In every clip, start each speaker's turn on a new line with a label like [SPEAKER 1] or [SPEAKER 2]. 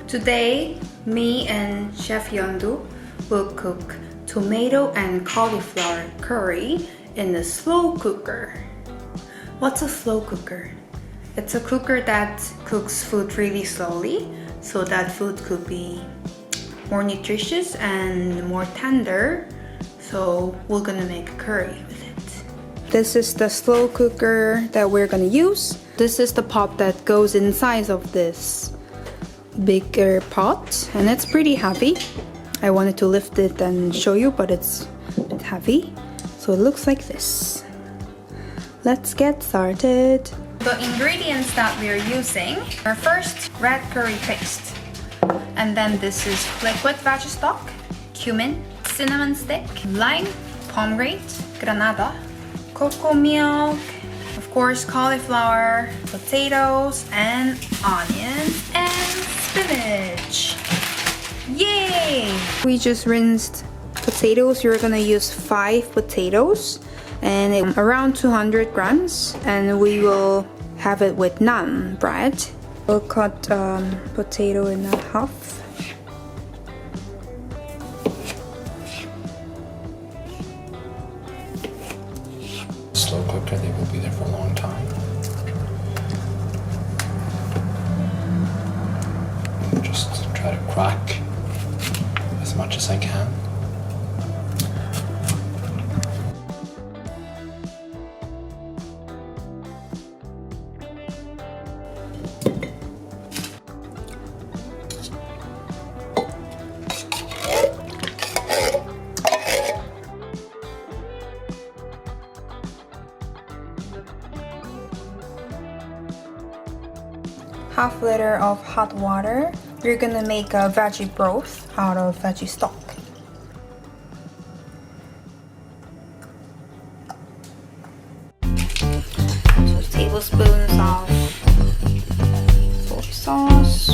[SPEAKER 1] Today, me and Chef Yeondu will cook tomato and cauliflower curry in a slow cooker. What's a slow cooker? It's a cooker that cooks food really slowly so that food could be more nutritious and more tender. So we're gonna make a curry with it. This is the slow cooker that we're gonna use. This is the pot that goes inside of this bigger pot, and it's pretty heavy. I wanted to lift it and show you, but it's a bit heavy. So it looks like this. Let's get started. The ingredients that we're using are first red curry paste, and then this is liquid veggie stock, cumin, cinnamon stick, lime, pomegranate, granada, cocoa milk, of course cauliflower, potatoes, and onions, and spinach. Yay! We just rinsed potatoes. You're gonna use 5 potatoes and around 200 grams, and we will have it with naan bread. We'll cut potato in half.
[SPEAKER 2] Slow cooker, they will be there for a long time. Just try to crack as much as I can.
[SPEAKER 1] Half liter of hot water. You're gonna make a veggie broth out of veggie stock. So tablespoons of soy sauce.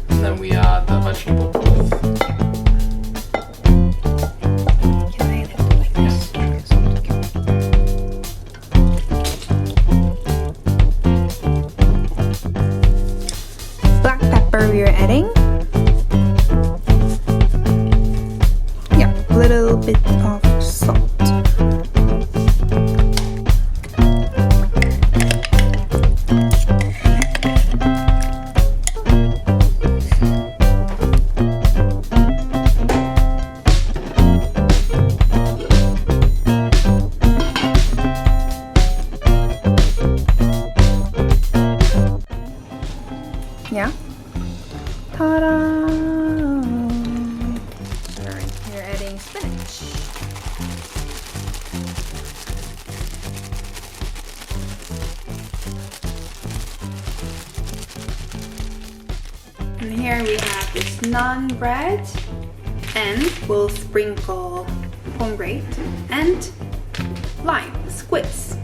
[SPEAKER 2] And then we add the vegetable broth.
[SPEAKER 1] We're adding, a little bit of salt. Yeah. Ta-da! Alright, you're adding spinach. And here we have this naan bread, and we'll sprinkle pomegranate and lime squeeze.